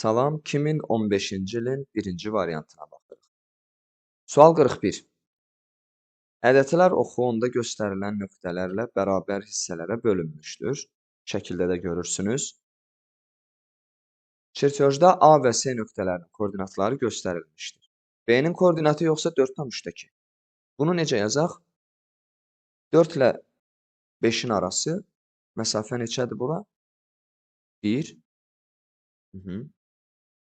Salam, 2015-ci ilin birinci variantına baxırıq. Sual 41. Ədədlər oxu onda göstərilən nöqtələrlə bərabər hissələrə bölünmüşdür. Şəkildə də görürsünüz. Çertyojda A və C nöqtələrinin koordinatları göstərilmişdir. B-nin koordinatı yoxsa 4,2. Bunu necə yazaq? 4 ilə 5-in arası məsafə neçədir bura? 1,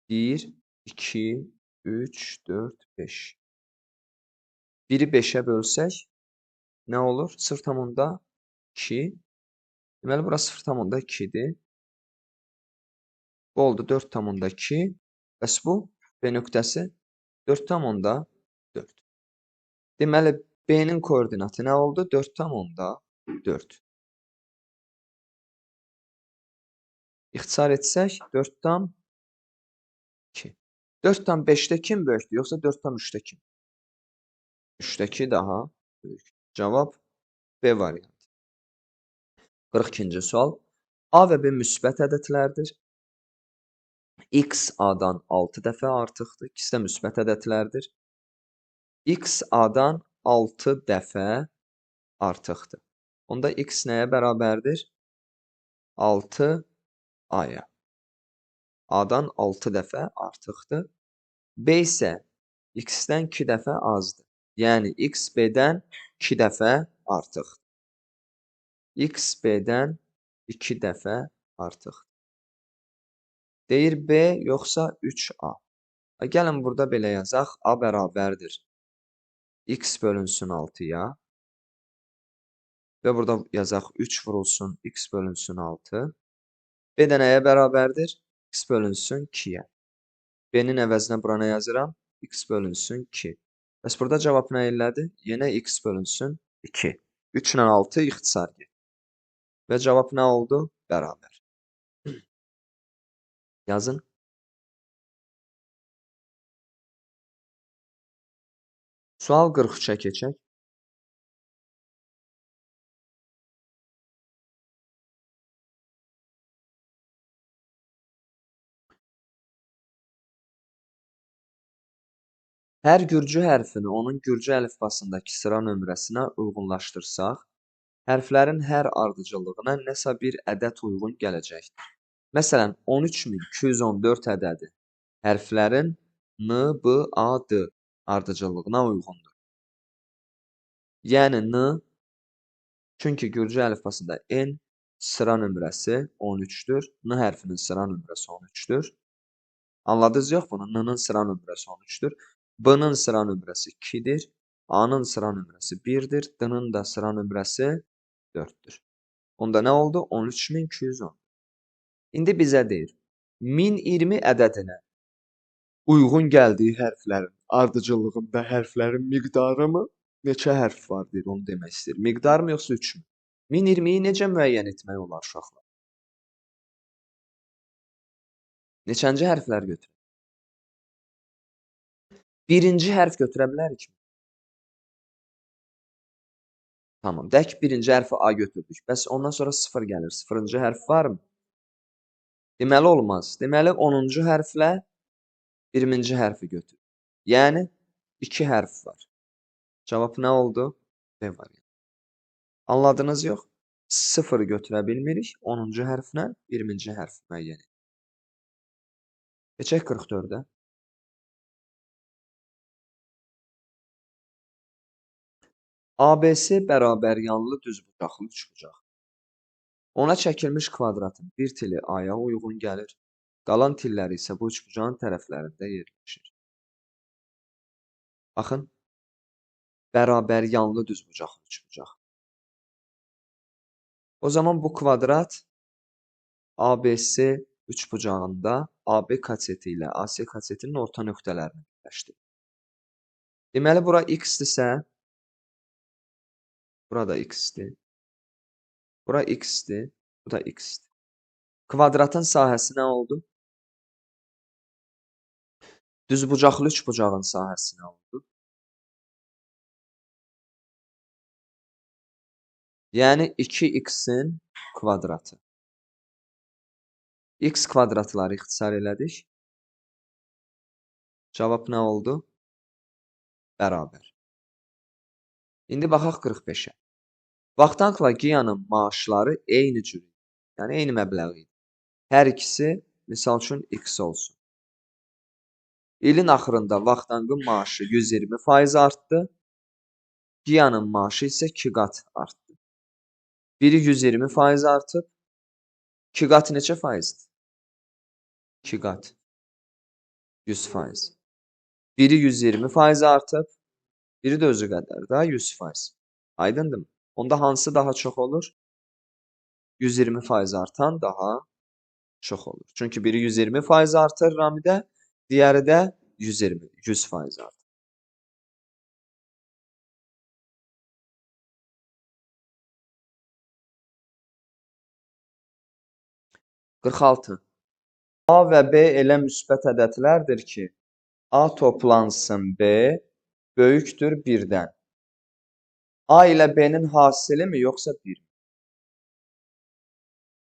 1, 2, 3, 4, 5. 1-i 5-ə bölsək, nə olur? 0,2. Deməli, bura 0,2-dir. Bu oldu 4,2. Bəs bu B nöqtəsi 4,4. Deməli, B-nin koordinatı nə oldu? 4,4. İxtisar etsək, 4,2. 4,5-də kim böyükdür, yoxsa 4,3-də kim? 3-dəki daha böyük. Cavab B variantı. 42-ci sual. A və B müsbət ədədlərdir. X A-dan 6 dəfə artıqdır. İkisi də müsbət ədədlərdir. X A-dan 6 dəfə artıqdır. Onda X nəyə bərabərdir? 6 A-ya. A-dan 6 dəfə artıqdır. B isə X-dən 2 dəfə azdır. Yəni, X B-dən 2 dəfə artıqdır. X B-dən 2 dəfə artıqdır. Deyir B yoxsa 3A. Gəlin burada belə yazaq. A bərabərdir. X bölünsün 6-ya. Və burada yazaq 3 vurulsun X bölünsün 6. B də nəyə bərabərdir? X bölünsün 2-yə. B-nin əvəzinə bura nə yazıram? X bölünsün 2. Bəs burada cavab nə elədi? Yenə X bölünsün 2. 3 ilə 6 ixtisar getdi. Və cavab nə oldu? Bərabər. Yazın. Sual 43-ə keçək. Hər gürcü hərfini onun gürcü əlifbasındakı sıra nömrəsinə uyğunlaşdırsaq, hərflərin hər ardıcıllığına nəsə bir ədəd uyğun gələcəkdir. Məsələn, 13214 ədədi hərflərin N, B, A, D ardıcıllığına uyğundur. Yəni N, çünki gürcü əlifbasında N sıra nömrəsi 13-dür. N hərfinin sıra nömrəsi 13-dür. Anladınız yox bunu? N-ın sıra nömrəsi 13-dür. B-nin sıra nömrəsi 2-dir. A-nın sıra nömrəsi 1-dir. D-nin də sıra nömrəsi 4-dür. Onda nə oldu? 13210. İndi bizə deyir, 1020 ədədinə uyğun gəldiyi hərflərin ardıcıllığında hərflərin miqdarı mı? Neçə hərf var deyir, onu demək istəyir. Miqdar mı yoxsa 3 mü? 1020-yi necə müəyyən etmək olar uşaqlar? Neçənci hərflər götürək? Birinci hərf götürə bilərik mi? Tamam, dək birinci hərfi A götürdük. Bəs ondan sonra 0 gəlir. 0-cı hərf varmı? Deməli olmaz. Deməli 10-cu hərflə 20-ci hərfi götür. Yəni 2 hərf var. Cavab nə oldu? B variantı. Anladınız yox? 0 götürə bilmirik. 10-cu hərflə 20-ci hərf müəyyən edir. Keçək 44-ə. ABC bərabər yanlı düzbucaqlı üçbucaq. Ona çəkilmiş kvadratın bir tili A-ya uyğun gəlir. Qalan tilləri isə bu üçbucağın tərəflərində yerləşir. Baxın, bərabər yanlı düzbucaqlı üçbucaq. O zaman bu kvadrat ABC üçbucağında AB kaseti ilə AC kasetinin orta nöqtələrini birləşdirir. Deməli, bura X-dirsə, burada X-dir. Bura X-dir, bu da X-dir. Kvadratın sahəsi nə oldu? Düzbucaqlı üçbucağın sahəsi nə oldu? Yəni 2x-in kvadratı. X kvadratları ixtisar elədik. Cavab nə oldu? Bərabər. İndi baxaq 45-ə. Vaqtankla Giyanın maaşları eyni cür, yəni eyni məbləğ idi. Hər ikisi, misal üçün, x olsun. İlin axırında Vaqtankın maaşı 120% artdı. Giyanın maaşı isə 2 qat artdı. Biri 120% artıb. 2 qat neçə faizdir? 2 qat. 100%. Biri 120% artıb. Biri də özü qədər daha 100%. Aydındır mı? Onda hansı daha çox olur? 120% artan daha çox olur. Çünki biri 120% artır ramidə, digəri də 100% artır. 46. A və B elə müsbət ədədlərdir ki, A toplansın B böyükdür 1-dən. A ilə B-nin hasili mi, yoxsa 1 mi?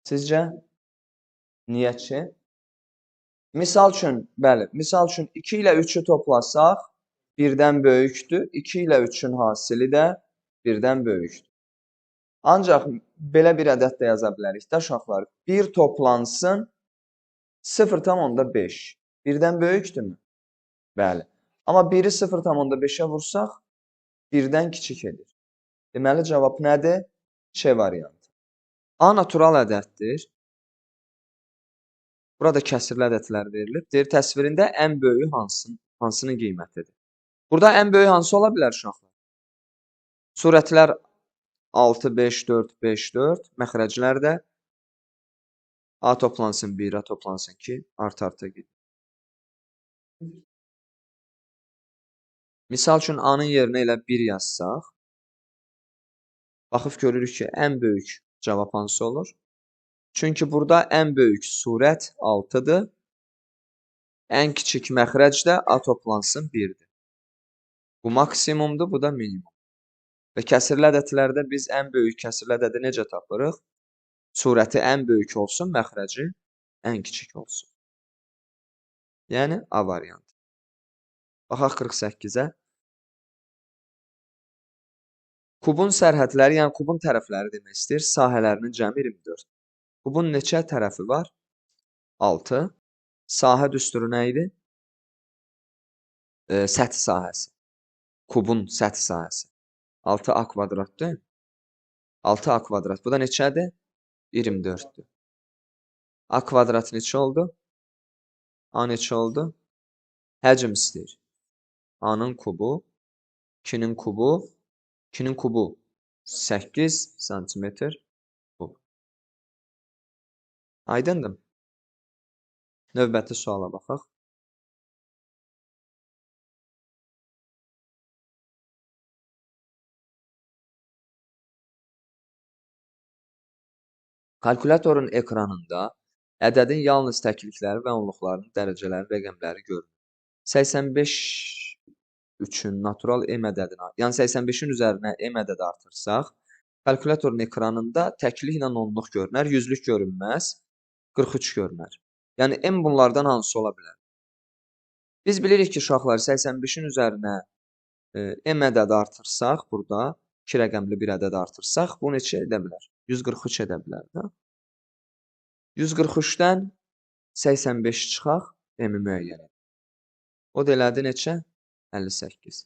Sizcə? Niyə ki? Misal üçün, bəli, misal üçün 2 ilə 3-ü toplasaq 1-dən böyükdür, 2 ilə 3-ün hasili də 1-dən böyükdür. Ancaq belə bir ədəd də yaza bilərik də uşaqlar. 1 toplansın 0,5. 1-dən böyükdürmü? Bəli. Amma 1-i 0,5-ə vursaq 1-dən kiçik edir. Deməli, cavab nədir? C variantı. A natural ədəddir. Burada kəsirli ədədlər verilib. Deyir, təsvirində ən böyüyü hansının qiymətidir? Burada ən böyük hansı ola bilər uşaqlar? Surətlər 6, 5, 4, 5, 4. Məxrəclər də A toplansın 1, A toplansın 2, arta-arta gedir. Misal üçün, A-nın yerinə elə 1 yazsaq, baxıb görürük ki, ən böyük cavab hansı olur? Çünki burada ən böyük surət 6-dır. Ən kiçik məxrəc də A toplansın 1-dir. Bu maksimumdur, bu da minimum. Və kəsirli ədədlərdə biz ən böyük kəsirli ədədi necə tapırıq? Surəti ən böyük olsun, məxrəci ən kiçik olsun. Yəni, A variantı. Baxaq 48-ə. Kubun sərhədləri, yəni kubun tərəfləri demək istəyir, sahələrinin cəmi 24. Kubun neçə tərəfi var? 6. Sahə düsturu nə idi? Səthi sahəsi. Kubun səthi sahəsi. 6A kvadratdır. 6A kvadrat. Bu da neçədir? 24-dür. A kvadrat neçə oldu? A neçə oldu? Həcm istəyir. A-nın kubu, 2-nin kubu, 2-nin kubu 8 santimetr kub. Aydındır. Növbəti suala baxaq. Kalkulatorun ekranında ədədin yalnız təklikləri və onluqlarının dərəcələri, rəqəmləri görünür. 85 üçün natural M ədədini, yəni 85-in üzərinə M ədədi artırsaq, kalkulatorun ekranında təkliklə onluq görünər, yüzlük görünməz, 43 görünər. Yəni M bunlardan hansı ola bilər? Biz bilirik ki, uşaqlar 85-in üzərinə M ədədi artırsaq, burada 2 rəqəmli bir ədəd artırsaq, bu neçə edə bilər? 143 edə bilər də. 143-dən 85 çıxaq, M-i müəyyən edir. O da elədi neçə? 58.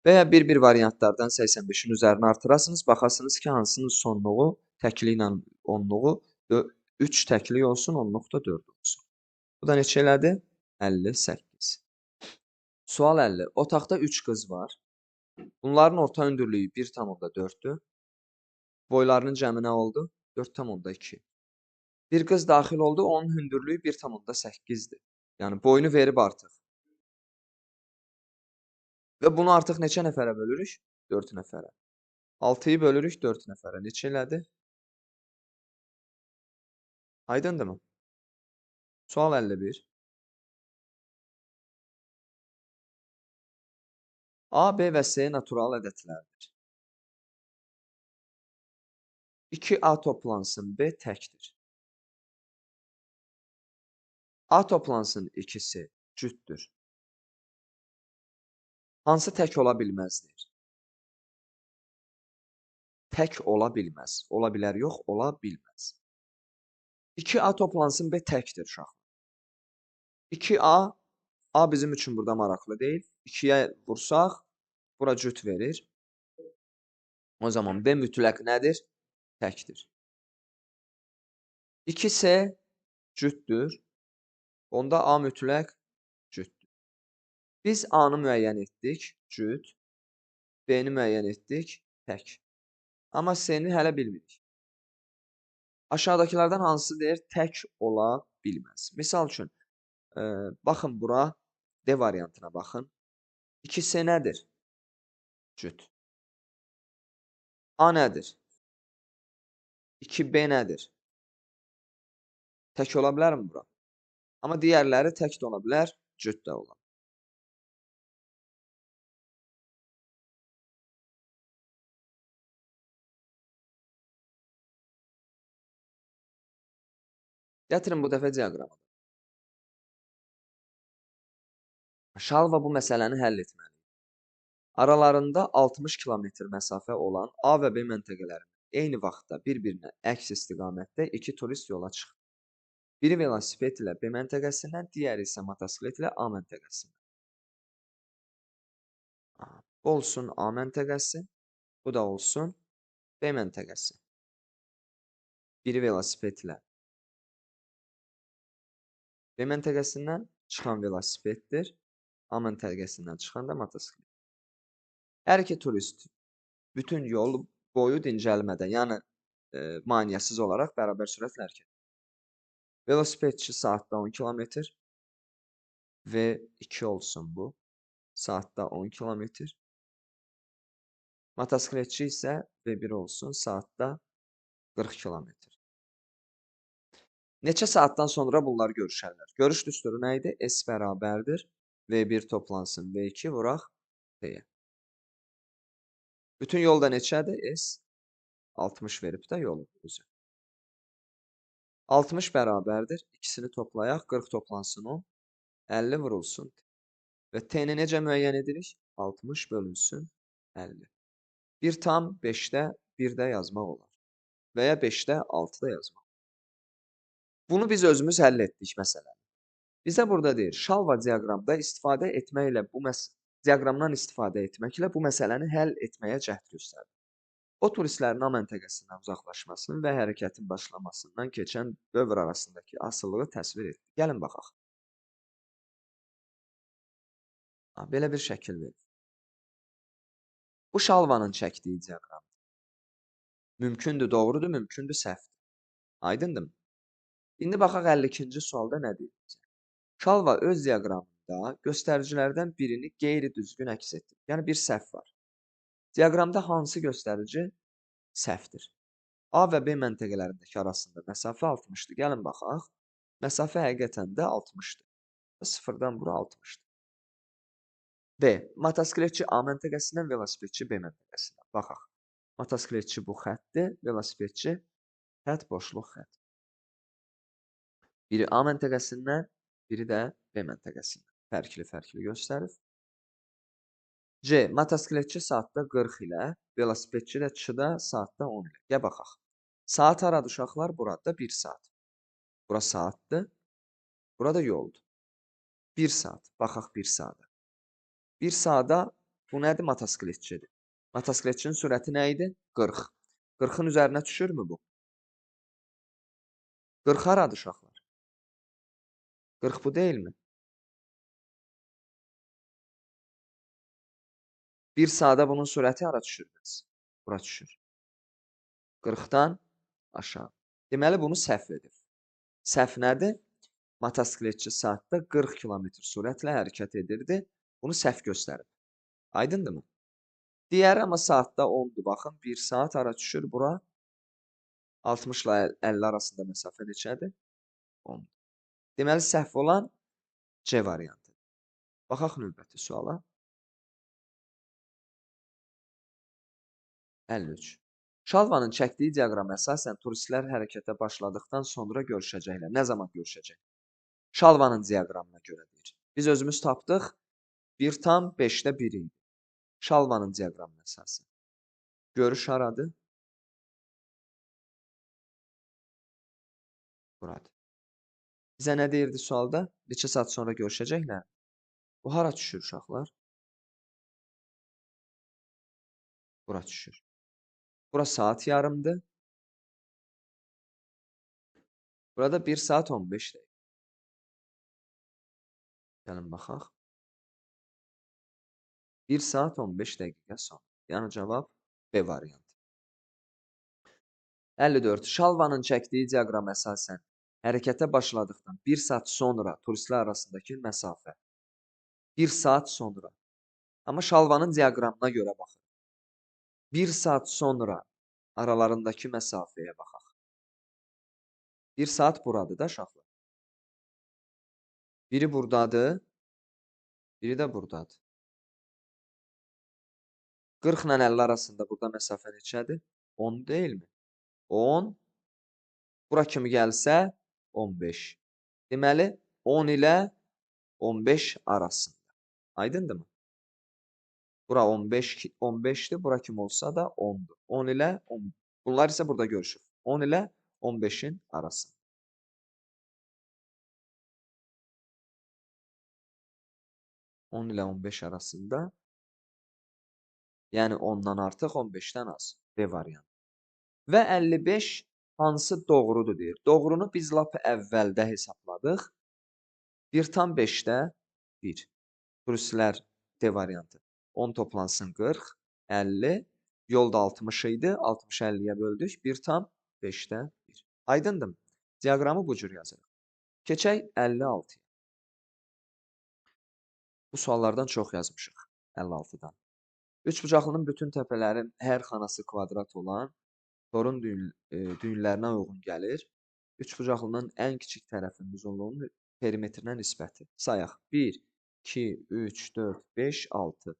Və ya bir-bir variantlardan 85-in üzərini artırasınız, baxasınız ki, hansının sonluğu təkli ilə onluğu 3 təkli olsun, onluq da 4 olsun. Bu da neçə elədi? 58. Sual 50. Otaqda 3 qız var. Bunların orta hündürlüyü 1,4-dür. Boylarının cəmi nə oldu? 4,2. Bir qız daxil oldu, onun hündürlüyü 1,8-dir. Yəni, boyunu verib artıq. Və bunu artıq neçə nəfərə bölürük? 4 nəfərə. 6-yı bölürük 4 nəfərə. Neçə elədi? Aydındır mı? Sual 51. A, B və C natural ədədlərdir. 2A toplansın B təkdir. A toplansın ikisi cütdür. Hansı tək ola bilməzdir? Tək ola bilməz. Ola bilər yox, ola bilməz. 2A toplansın B təkdir uşaq. 2A, A bizim üçün burada maraqlı deyil. 2-yə vursaq, bura cüt verir. O zaman B mütləq nədir? Təkdir. 2C cütdür. Onda A mütləq cütdür. Biz A-nı müəyyən etdik, cüt. B-ni müəyyən etdik, tək. Amma C-ni hələ bilmirik. Aşağıdakılardan hansı deyir? Tək ola bilməz. Misal üçün, baxın bura, D variantına baxın. 2C nədir? Cüt. A nədir? 2B nədir? Tək ola bilərmi bura? Amma digərləri tək də ola bilər, cüt də ola. Gətirin bu dəfə diaqrama. Şalva bu məsələni həll etməli. Aralarında 60 kilometr məsafə olan A və B məntəqələrində eyni vaxtda bir-birinə əks istiqamətdə 2 turist yola çıxır. Biri velosiped ilə B məntəqəsindən, digəri isə motosiklet ilə A məntəqəsindən. Bu olsun A məntəqəsi, bu da olsun B məntəqəsi. Biri velosiped ilə B məntəqəsindən çıxan velosipeddir, A məntəqəsindən çıxan da motosiklet. Hər iki turist bütün yol boyu dincəlmədən, yəni maneəsiz olaraq bərabər sürətlə hərəkət edir. Velosipedçi saatda 10 km və 2 olsun bu. Saatda 10 km. Motosikletçi isə V1 olsun, saatda 40 km. Neçə saatdan sonra bunlar görüşərlər? Görüş düsturu nə idi? S bərabərdir. V1 toplansın V2 vuraq D-yə. Bütün yolda neçədir? S 60 verib də yolu özü. 60 bərabərdir. İkisini toplayaq. 40 toplansın 10. 50 vurulsun. Və T-ni necə müəyyən edirik? 60 bölünsün 50. 1 tam 5-də 1-də yazmaq olar. Və ya 5-də 6-da yazmaq. Bunu biz özümüz həll etdik məsələni. Bizə burada deyir, şalva diaqramda istifadə etməklə diaqramdan istifadə etməklə bu məsələni həll etməyə cəhd göstərdi. O turistlərin A məntəqəsindən uzaqlaşmasının və hərəkətin başlamasından keçən dövr arasındakı asılılığı təsvir etdi. Gəlin baxaq. Belə bir şəkil verir. Bu şalvanın çəkdiyi diaqramdır. Mümkündür, doğrudur, mümkündür, səhvdir. Aydındır mı? İndi baxaq 52-ci sualda nə deyir? Şalva öz diaqramında göstəricilərdən birini qeyri-düzgün əks etdir. Yəni bir səhv var. Diaqramda hansı göstərici səhvdir? A və B məntəqələrindəki arasında məsafə 60-dır. Gəlin baxaq. Məsafə həqiqətən də 60-dır. Sıfırdan bura 60-dır. D. Motosikletçi A məntəqəsindən, velosipedçi B məntəqəsindən. Baxaq. Motosikletçi bu xəttdir, velosipedçi xətt, boşluq xətt. Biri A məntəqəsindən, biri də B məntəqəsindən. Fərqli göstərir. C. Motosikletçi saatda 40 ilə, velosipedçi də Ç-da saatda 10 ilə. Gəl baxaq. Saat haradı uşaqlar? Burada 1 saat. Bura saatdır. Burada yoldur. 1 saat. Baxaq 1 saata. 1 saata bu nədir? Motosikletçidir. Motosikletçinin sürəti nə idi? 40. 40-ın üzərinə düşürmü bu? 40 haradı uşaqlar? 40 bu deyilmi? 1 saata bunun sürəti hara düşür? Bura düşür. 40-dan aşağı. Deməli, bunu səhv edir. Səhv nədir? Motosikletçi saatda 40 km sürətlə hərəkət edirdi. Bunu səhv göstərib. Aydındır mı? Digəri amma saatda 10-dur. Baxın, 1 saat hara düşür bura? 60 ilə 50 arasında məsafə neçədir? 10. Deməli, səhv olan C variantı. Baxaq növbəti suala. 53. Şalvanın çəkdiyi diaqrama əsasən turistlər hərəkətə başladıqdan sonra görüşəcəklər. Nə zaman görüşəcək? Şalvanın diaqramına görə deyir. Biz özümüz tapdıq. 1 tam 5-də 1 idi. Şalvanın diaqramına əsasən. Görüş haradır? Buradır. Bizə nə deyirdi sualda? Neçə saat sonra görüşəcəklər? Bu hara düşür uşaqlar? Bura düşür. Bura saat yarımdır. Burada 1 saat 15 dəqiqə. Gəlin baxaq. 1 saat 15 dəqiqə sonra. Yəni cavab B variantı. 54. Şalvanın çəkdiyi diaqrama əsasən hərəkətə başladıqdan 1 saat sonra turistlər arasındakı məsafə. 1 saat sonra. Amma şalvanın diaqramına görə baxın. 1 saat sonra aralarındakı məsafəyə baxaq. 1 saat buradır da uşaqlar. Biri buradadır, biri də buradadır. 40 ilə 50 arasında burada məsafə neçədir? 10 deyilmi? 10. Bura kimi gəlsə 15. Deməli 10 ilə 15 arasında. Aydındırmı? Bura 15'dir. Bura kim olsa da 10'dur. 10 ilə 10. Bunlar isə burada görüşür. 10 ilə 15'in arasında. On ilə 15 arasında. Yəni 10-dan artıq 15-dən az. B variantı. Və 55 hansı doğrudur deyir. Doğrunu biz lap əvvəldə hesabladıq. 1,5-də 1. Turistlər D variantı. 10 toplansın 40, 50. Yolda 60 idi. 60 50-yə böldük. 1,5-də 1. Aydındır mı? Diaqramı bu cür yazırıq. Keçək 56-ya. Bu suallardan çox yazmışıq. 56-dan. Üçbucaqlının bütün təpələrin hər xanası kvadrat olan torun düyünlərinə uyğun gəlir. Üçbucaqlının ən kiçik tərəfinin uzunluğunun perimetrinə nisbəti. Sayaq. 1, 2, 3, 4, 5, 6.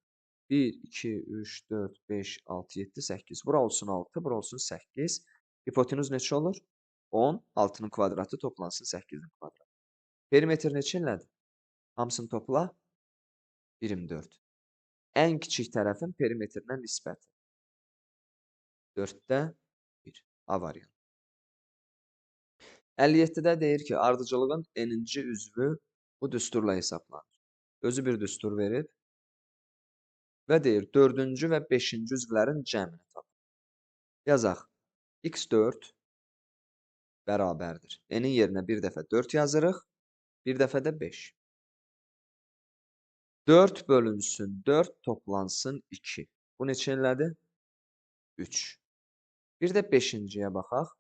1, 2, 3, 4, 5, 6, 7, 8. Bura olsun 6, bura olsun 8. Hipotenuz neçə olur? 10. 6-nın kvadratı toplansın 8-in kvadratı. Perimetr neçə elədir? Hamısını topla. 24. Ən kiçik tərəfin perimetrinə nisbəti. 4-də 1. A variantı. 57-də deyir ki, ardıcıllığın n-ci üzvü bu düsturla hesablanır. Özü bir düstur verib və deyir 4-cü və 5-ci üzvlərin cəmini tapın. Yazaq. X4 bərabərdir. N-in yerinə bir dəfə 4 yazırıq, bir dəfə də 5. 4 bölünsün 4 toplansın 2. Bu neçə elədi? 3. Bir də 5-ciyə baxaq.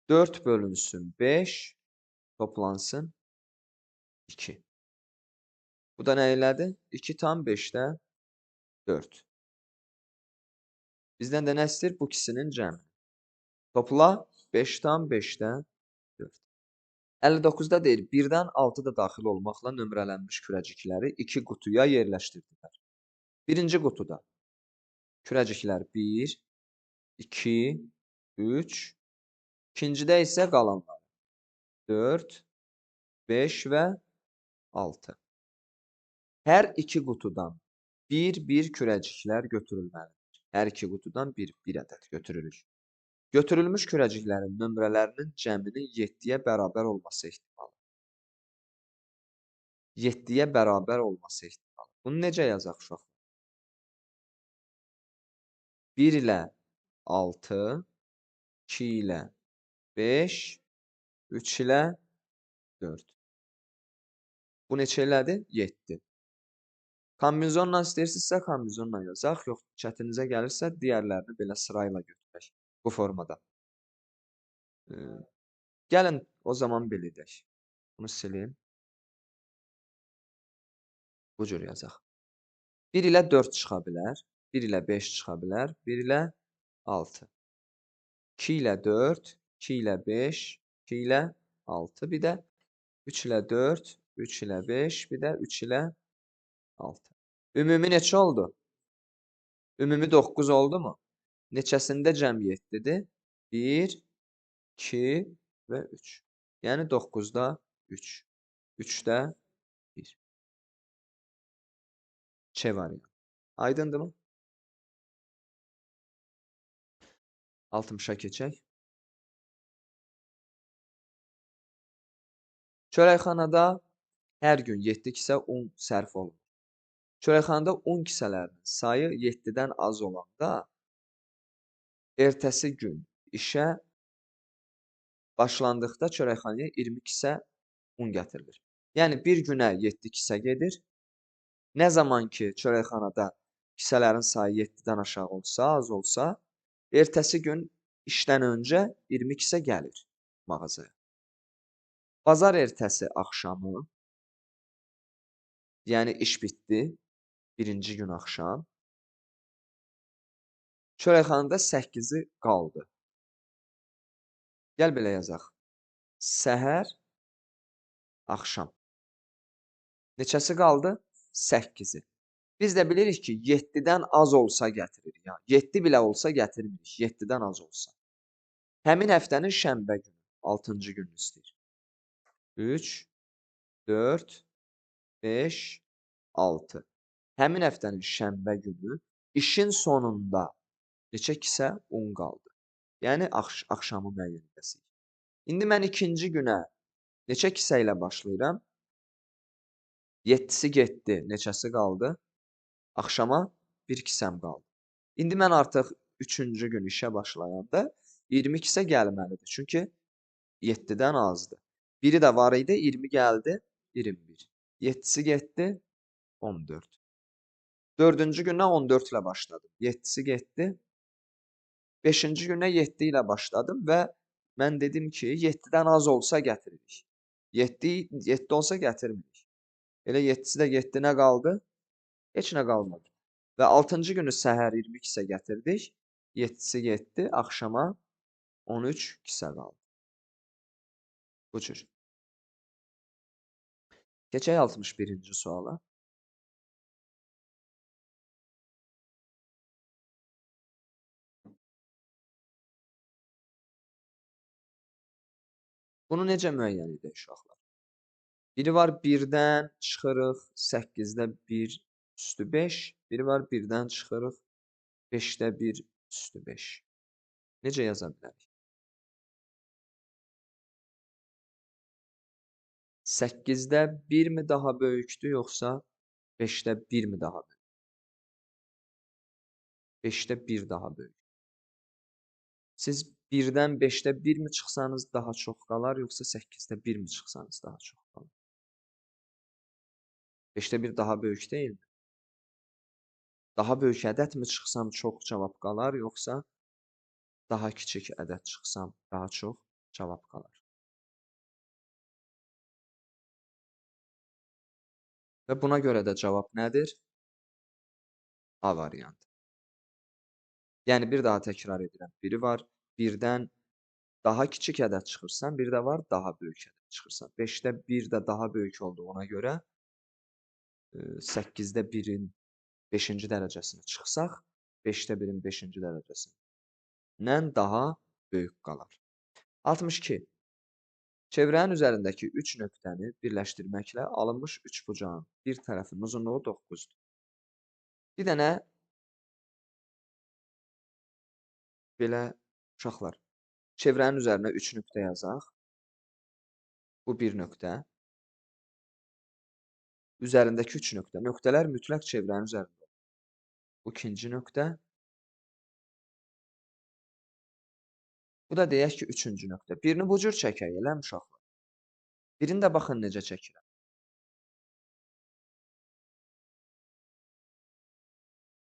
4 bölünsün 5 toplansın 2. Bu da nə elədi? 2 tam 5-də 4. Bizdən də nə istəyir? Bu ikisinin cəmi. Topla 5 tam 5-də 4. 59-da deyir, 1-dən 6 da daxil olmaqla nömrələnmiş kürəcikləri 2 qutuya yerləşdirdilər. Birinci qutuda kürəciklər 1, 2, 3, ikincidə isə qalanlar 4, 5 və 6. Hər iki qutudan bir kürəciklər götürülməlidir. Hər iki qutudan bir ədəd götürülür. Götürülmüş kürəciklərin nömrələrinin cəminin 7-yə bərabər olması ehtimalı. 7-yə bərabər olması ehtimalı. Bunu necə yazaq uşaqlar? 1 ilə 6, 2 ilə 5, 3 ilə 4. Bu neçə elədi? 7. Kombinizonla istəyirsinizsə kombinizonla yazaq. Yox, çətinizə gəlirsə digərlərini belə sırayla götürək. Bu formada. Gəlin o zaman belə edək. Bunu sileyim. Bu cür yazaq. 1 ilə 4 çıxa bilər. 1 ilə 5 çıxa bilər. 1 ilə 6. 2 ilə 4, 2 ilə 5, 2 ilə 6. Bir də 3 ilə 4, 3 ilə 5, bir də 3 ilə 6. Ümumi neçə oldu? Ümumi 9 oldu mu? Neçəsində cəm 7-dir? 1, 2 və 3. Yəni 9-da 3. 3-də 1. Ç variantı. Aydındırmı? 60-a keçək. Çörəkxanada hər gün 7 kisə un sərf olunur. Çörəkxanada un kisələrinin sayı 7-dən az olanda ertəsi gün işə başlandıqda çörəkxanaya 20 kisə un gətirilir. Yəni bir günə 7 kisə gedir. Nə zaman ki çörəkxanada kisələrin sayı 7-dən aşağı olsa, az olsa, ertəsi gün işdən öncə 20 kisə gəlir mağazaya. Bazar ertəsi axşamı, yəni iş bitdi, birinci gün axşam, çörəkxanada 8-i qaldı. Gəl belə yazaq. Səhər, axşam. Neçəsi qaldı? 8-i. Biz də bilirik ki, 7-dən az olsa gətiririk. Yəni 7 belə olsa gətirmirik, 7-dən az olsa. Həmin həftənin şənbə günü, 6-cı gününü istəyir. 3, 4, 5, 6. Həmin həftənin şənbə günü işin sonunda neçə kisə un qaldı? Yəni axşamı müəyyən edəsinik. İndi mən ikinci günə neçə kisə ilə başlayıram? 7-si getdi, neçəsi qaldı? Axşama bir kisəm qaldı. İndi mən artıq 3-cü gün işə başlayanda 20 kisə gəlməlidir. Çünki 7-dən azdır. Biri də var idi, 20 gəldi, 21. 7-si getdi, 14. 4-cü gündən 14 ilə başladım. 7-si getdi. 5-ci günə 7 ilə başladım və mən dedim ki, 7-dən az olsa gətiririk. 7 olsa gətirmirik. Elə 7-si də getdi, nə qaldı? Heç nə qalmadı. Və 6-cı günü səhər 20 kisə gətirdik. 7-si getdi, axşama 13 kisə qaldı. Bu cür. Keçək 61-ci suala. Bunu necə müəyyən edək uşaqlar? Biri var 1-dən çıxırıq, 8-də 1 üstü 5. Biri var 1-dən çıxırıq, 5-də 1 üstü 5. Necə yaza bilərik? 8-də 1 mi daha böyükdür, yoxsa 5-də 1 mi daha böyük? 5-də 1 daha böyük. Siz 1-dən 5-də 1 mi çıxsanız daha çox qalar, yoxsa 8-də 1 mi çıxsanız daha çox qalar? 5-də 1 daha böyük deyilmi? Daha böyük ədəd mi çıxsam çox cavab qalar, yoxsa daha kiçik ədəd çıxsam daha çox cavab qalar? Və buna görə də cavab nədir? A variantı. Yəni bir daha təkrar edirəm. Biri var 1-dən daha kiçik ədəd çıxırsan, bir də var daha böyük ədəd çıxırsan. 5-də 1 də daha böyük olduğuna görə 8-də 1-in 5-ci dərəcəsini çıxsaq, 5-də 1-in 5-ci dərəcəsindən daha böyük qalar. 62. Çevrənin üzərindəki 3 nöqtəni birləşdirməklə alınmış üçbucağın bir tərəfinin uzunluğu 9-dur. Bir dənə belə uşaqlar, çevrənin üzərinə 3 nöqtə yazaq. Bu bir nöqtə. Üzərindəki 3 nöqtə. Nöqtələr mütləq çevrənin üzərində. Bu ikinci nöqtə. Bu da deyək ki, üçüncü nöqtə. Birini bu cür çəkək, eləmi uşaqlar? Birini də baxın necə çəkirəm.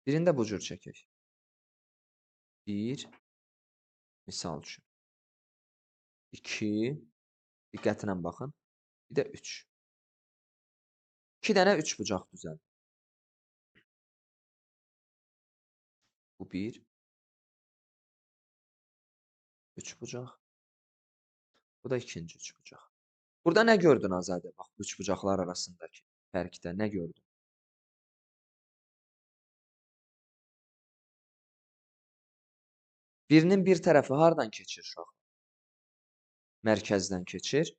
Birini də bu cür çəkək. 1, misal üçün. 2, diqqətlə baxın. Bir də 3. 2 dənə üçbucaq düzəl. Bu 1. Üçbucaq. Bu da ikinci üçbucaq. Burada nə gördün Azadə? Bax, bu üçbucaqlar arasındakı fərqdə nə gördün? Birinin bir tərəfi hardan keçir uşaq? Mərkəzdən keçir.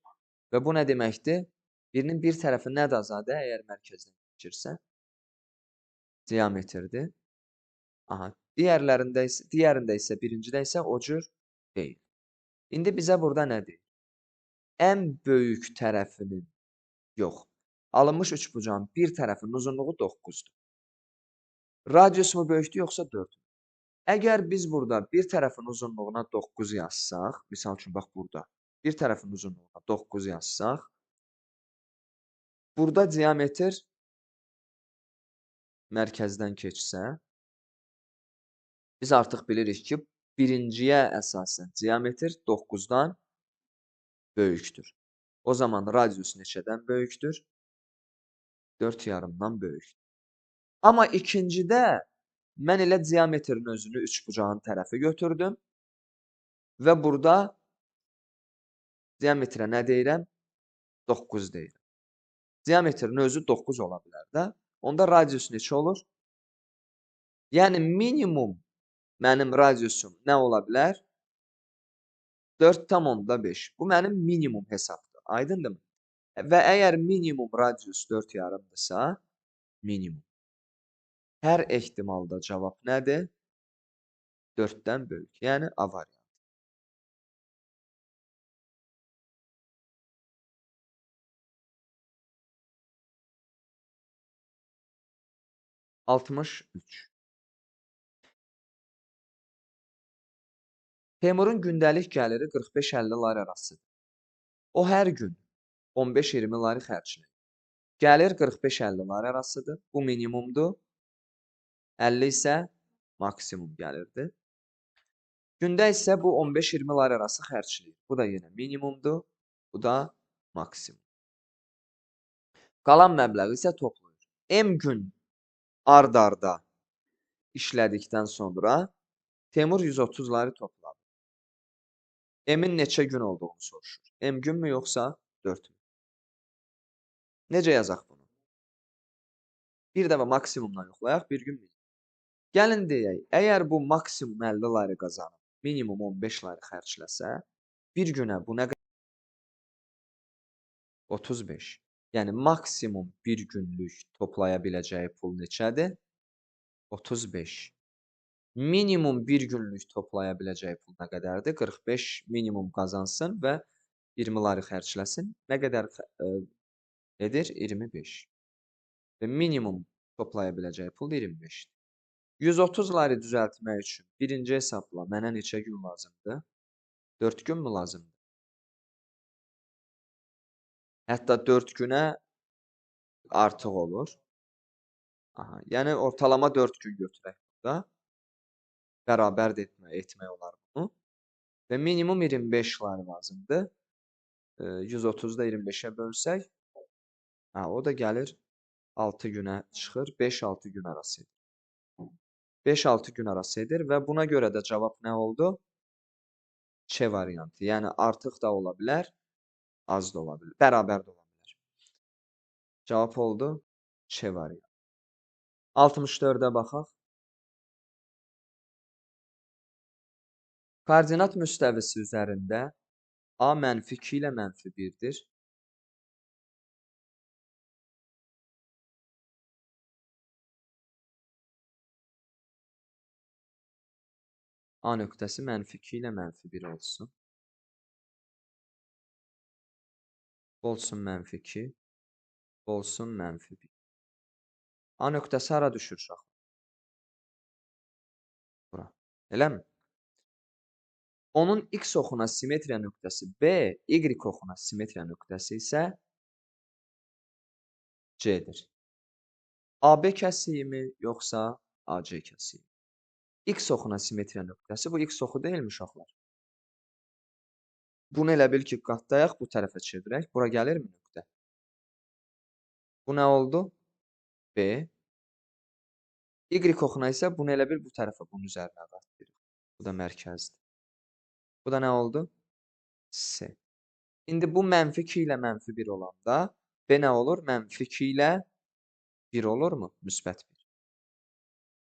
Və bu nə deməkdir? Birinin bir tərəfi nədir Azadə, əgər mərkəzdən keçirsə? diametrdir. Aha, digərində isə birincidə isə o cür deyil. İndi bizə burada nə deyir? Ən böyük tərəfinin, yox, alınmış üçbucağın bir tərəfinin uzunluğu 9-dur. Radius mu böyükdür, yoxsa 4? Əgər biz burada bir tərəfin uzunluğuna 9 yazsaq, misal üçün, bax burada, bir tərəfin uzunluğuna 9 yazsaq, burada diametr mərkəzdən keçsə, biz artıq bilirik ki, birinciyə əsasən diametr 9-dan böyükdür. O zaman radius neçədən böyükdür? 4,5-dan böyükdür. Amma ikincidə mən elə diametrin özünü üçbucağın tərəfi götürdüm və burada diametrə nə deyirəm? 9 deyirəm. Diametrin özü 9 ola bilər də. Onda radius neçə olur? Yəni minimum mənim radiusum nə ola bilər? 4,5. Bu mənim minimum hesabdır. Aydındırmı? Və əgər minimum radius 4,5-dırsa, minimum. Hər ehtimalda cavab nədir? 4-dən böyük. Yəni A variantı. 63. Teymurun gündəlik gəliri 45-50 lar arasıdır. O hər gün 15-20 lar xərcləyir. Gəlir 45-50 lar arasıdır. Bu minimumdur. 50 isə maksimum gəlirdir. Gündə isə bu 15-20 lar arası xərcləyir. Bu da yenə minimumdur. Bu da maksimum. Qalan məbləği isə toplayır. M gün ard-arda işlədikdən sonra Teymur 130 ları topladı. M-in neçə gün olduğunu soruşur. M gün mü yoxsa 4 mü? Necə yazaq bunu? Bir dəfə maksimumdan yoxlayaq, bir gün minimum. Gəlin deyək, əgər bu maksimum 50 ları qazanıb, minimum 15 ları xərcləsə, bir günə bu nə qədər? 35. Yəni maksimum bir günlük toplaya biləcəyi pul neçədir? 35. Minimum bir günlük toplaya biləcəyi pul nə qədərdir? 45 minimum qazansın və 20 ları xərcləsin. Nə qədər edir? 25. Və minimum toplaya biləcəyi pul 25-dir. 130 ları düzəltmək üçün birinci hesabla mənə neçə gün lazımdır? 4 gün mü lazımdır? Hətta 4 günə artıq olur. Aha, yəni ortalama 4 gün götürək burada. Bərabər də etmək olar bunu. Və minimum 25 lar lazımdır. 130 da 25-ə bölsək, o da gəlir 6 günə çıxır. 5-6 gün arası edir. 5-6 gün arası edir və buna görə də cavab nə oldu? Ç variantı. Yəni artıq da ola bilər, az da ola bilər, bərabər də ola bilər. Cavab oldu Ç variantı. 64-ə baxaq. Koordinat müstəvisi üzərində A -2 ilə -1-dir. A nöqtəsi -2 ilə -1 olsun. Olsun -2. Olsun -1. A nöqtəsi hara düşür uşaq? Bura. Eləmi? Onun x oxuna simmetriya nöqtəsi B, y oxuna simmetriya nöqtəsi isə C-dir. AB kəsiyimi yoxsa AC kəsiyimi? X oxuna simmetriya nöqtəsi, bu x oxu deyilmi uşaqlar? Bunu elə bil ki, qatlayaq, bu tərəfə çevirək. Bura gəlirmi nöqtə? Bu nə oldu? B. Y oxuna isə bunu elə bil bu tərəfə, bunun üzərinə qatlayırıq. Bu da mərkəzdir. Bu da nə oldu? C. İndi bu -2 ilə -1 olanda B nə olur? -2 ilə 1 olurmu? Müsbət 1.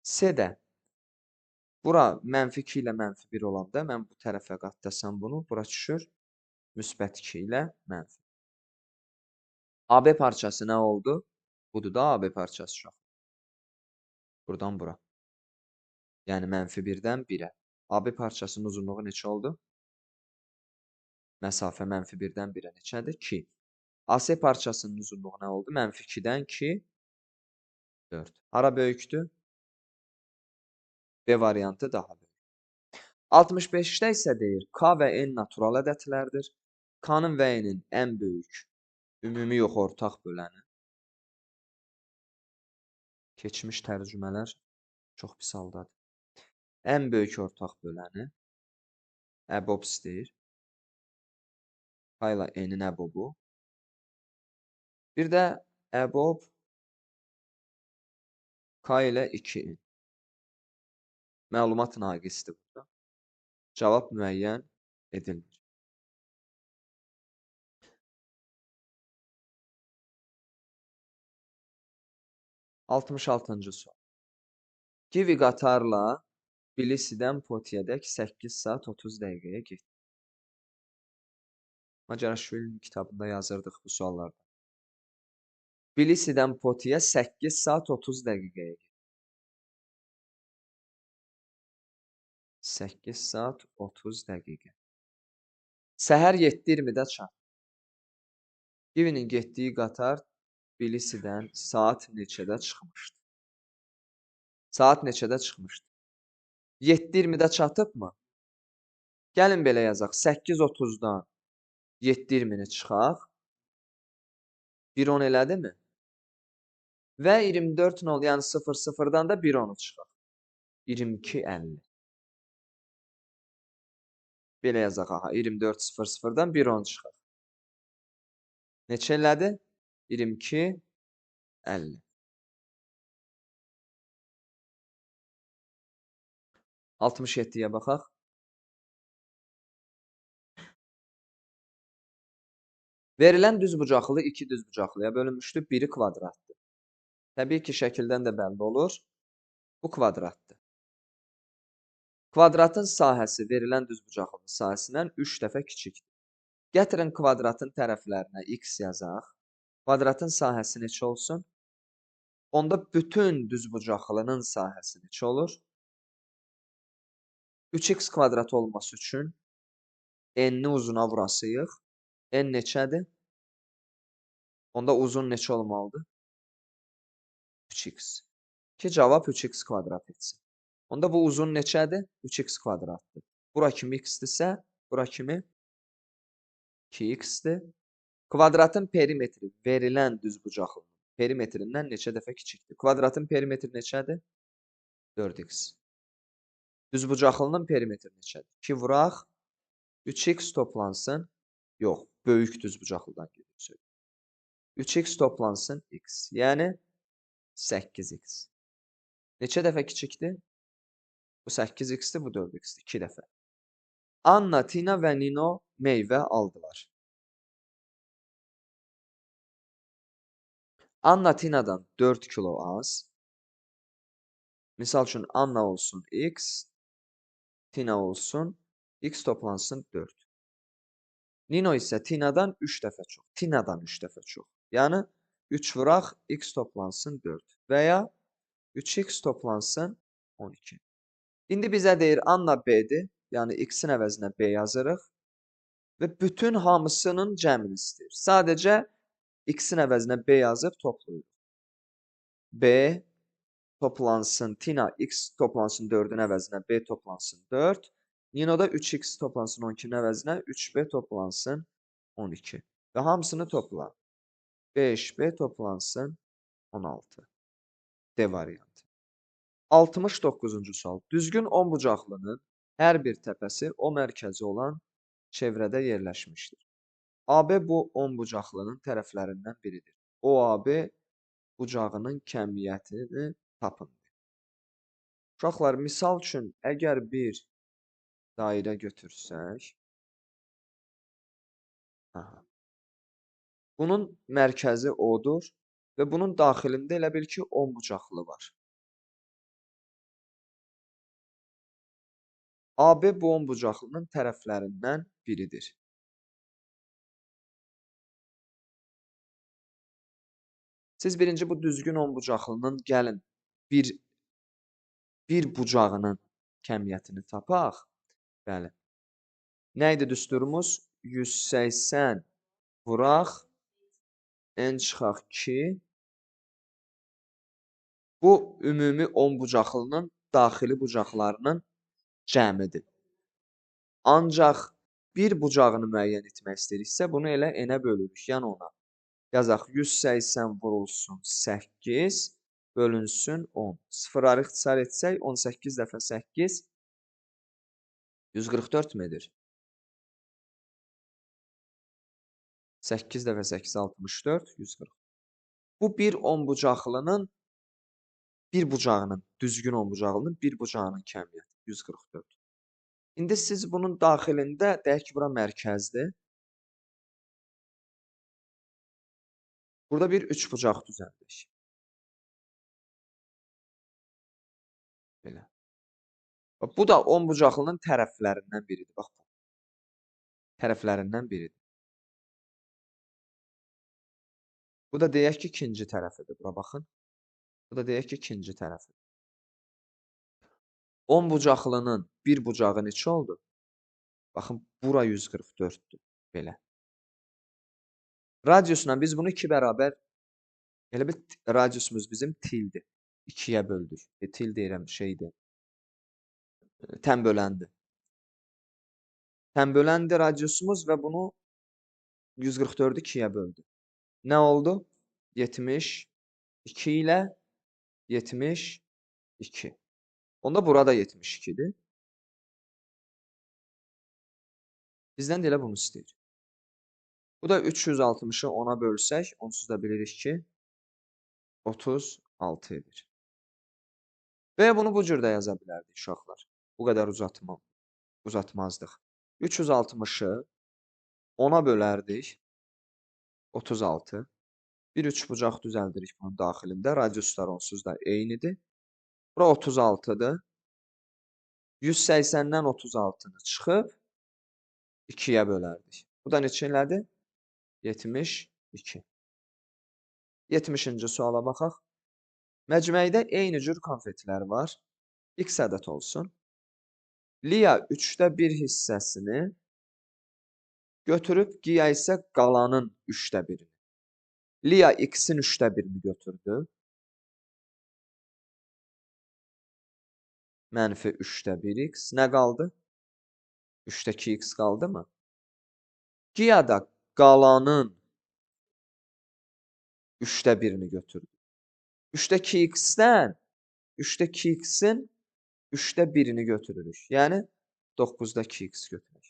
C də bura -2 ilə -1 olanda mən bu tərəfə qatlasam bunu, bura düşür müsbət 2 ilə -1. AB parçası nə oldu? Budur da AB parçası uşaq. Buradan bura. Yəni -1-dən 1-ə. AB parçasının uzunluğu neçə oldu? Məsafə -1-dən 1-ə neçədir? 2. AC parçasının uzunluğu nə oldu? -2-dən 2, 4. Hara böyükdür? B variantı daha böyük. 65-də isə deyir, K və N natural ədədlərdir. K-nın və N-in ən böyük ümumi yox ortaq böləni. Keçmiş tərcümələr çox pis haldadır. Ən böyük ortaq böləni əbob istəyir. K ilə N-in əbobu. Bir də əbob K ilə 2N. Məlumat naqisdir burada. Cavab müəyyən edilmir. Altmış altıncı sual. Givi qatarla Bilisidən Potiyədək 8 saat 30 dəqiqəyə getdi. Macaraşvilinin kitabında yazırdıq bu suallarda. Bilisidən Potiyə 8 saat 30 dəqiqəyə getdi. 8 saat 30 dəqiqə. Səhər 7:20-də çatdı. Givinin getdiyi qatar Bilisidən saat neçədə çıxmışdı? Saat neçədə çıxmışdı? 7:20-də çatıbmı? Gəlin belə yazaq. 8:30-dan 7:20-ni çıxaq. 1:10 elədimi? Və 24:00, yəni 00-dan da 1:10-u çıxaq. 22:50. Belə yazaq, aha. 24:00-dan 1:10 çıxaq. Neçə elədi? 22:50. 67-yə baxaq. Verilən düzbucaqlı iki düzbucaqlıya bölünmüşdür. Biri kvadratdır. Təbii ki, şəkildən də bəlli olur. Bu kvadratdır. Kvadratın sahəsi verilən düzbucaqlının sahəsindən 3 dəfə kiçikdir. Gətirin kvadratın tərəflərinə x yazaq. Kvadratın sahəsi neçə olsun? Onda bütün düzbucaqlının sahəsi neçə olur? 3x kvadrat olması üçün n-ni uzuna vurasıyıq. N neçədir? Onda uzun neçə olmalıdır? 3x. Ki, cavab 3x kvadrat etsin. Onda bu uzun neçədir? 3x kvadratdır. Bura kimi x-dirsə, bura kimi 2x-dir. Kvadratın perimetri verilən düzbucaqlının perimetrindən neçə dəfə kiçikdir? Kvadratın perimetri neçədir? 4x. Düzbucaqlının perimetri neçədir? 2 vuraq, 3x toplansın. Yox, böyük düzbucaqlıdan gedir söz. 3x toplansın x. Yəni 8x. Neçə dəfə kiçikdir? Bu 8x-dir, bu 4x-dir. 2 dəfə. Anna, Tina və Nino meyvə aldılar. Anna Tina'dan 4 kilo az. Misal üçün Anna olsun x, Tina olsun, x toplansın 4. Nino isə Tina'dan 3 dəfə çox. Tina'dan 3 dəfə çox. Yəni 3 vuraq, x toplansın 4. Və ya 3x toplansın 12. İndi bizə deyir Anna B-dir. Yəni x-in əvəzinə B yazırıq. Və bütün hamısının cəmini istəyir. Sadəcə x-in əvəzinə B yazıb toplayırıq. B toplansın Tina, x toplansın 4-ün əvəzinə B toplansın 4. Nino'da 3x toplansın 12-nin əvəzinə 3B toplansın 12. Və hamısını topla. 5B toplansın 16. D variantı. 69-cu sual. Düzgün 10 bucaqlının hər bir təpəsi o mərkəzi olan çevrədə yerləşmişdir. AB bu 10 bucaqlının tərəflərindən biridir. OAB bucağının kəmiyyətini tapın. Uşaqlar, misal üçün, əgər bir dairə götürsək, bunun mərkəzi odur və bunun daxilində elə bil ki 10 bucaqlı var. AB bu 10 bucaqlının tərəflərindən biridir. Siz birinci bu düzgün 10 bucaqlının gəlin bir bir bucağının kəmiyyətini tapaq. Bəli. Nə idi düsturumuz? 180 vuraq n çıxaq 2. Bu ümumi 10 bucaqlının daxili bucaqlarının cəmidir. Ancaq bir bucağını müəyyən etmək istəyiriksə, bunu elə n-ə bölürük, yəni ona. Yazaq 180 vurulsun 8 bölünsün 10. Sıfırları ixtisar etsək 18 dəfə 8 144 mi edir? 8 dəfə 8 64 140. Bu bir 10 bucaqlının bir bucağının, düzgün 10 bucaqlının bir bucağının kəmiyyəti 144. İndi siz bunun daxilində, deyək ki, bura mərkəzdir. Burada bir 3 bucaq düzəldik. Belə. Bu da 10 bucaqlının tərəflərindən biridir. Bax bu. Tərəflərindən biridir. Bu da deyək ki, ikinci tərəfidir. Bura baxın. Bu da deyək ki, ikinci tərəfidir. 10 bucaqlının bir bucağı neçə oldu? Baxın, bura 144'dür. Belə. Radiusla biz bunu 2 bərabər, elə bir radiusumuz bizim tildir. 2-yə böldük. Til deyirəm, şeydir. Tən böləndir. Tən böləndir radiusumuz və bunu 144'ü 2-yə böldü. Nə oldu? 72 ilə 72. Onda burada 72'dir. Bizdən də elə bunu istəyir. Bu da 360'ı 10'a bölsək, onsuz da bilirik ki, 36 edir. Və bunu bu cür də yaza bilərdik uşaqlar. Bu qədər uzatmazdıq. 360'ı 10'a bölərdik, 36. Bir üç bucaq düzəldirik bunun daxilində. Radiuslar onsuz da eynidir. Bura 36'dır. 180'dən 36'nı çıxıb 2-yə bölərdik. Bu da neçə elədi? 72. 70-ci suala baxaq. Məcmuədə eyni cür konfetlər var. X ədəd olsun. Lia 3'də 1 hissəsini götürüb, Gia isə qalanın 3'də 1'ini. Lia X'in 3'də 1'ini götürdü. Mənfi 3'də 1X. Nə qaldı? 3'də 2X qaldı mı? Gia da qalanın 3'də 1'ini götürdü. 3'də 2X'dən 3'də 2X'in 3'də 1'ini götürürük. Yəni 9'da 2X götürürük.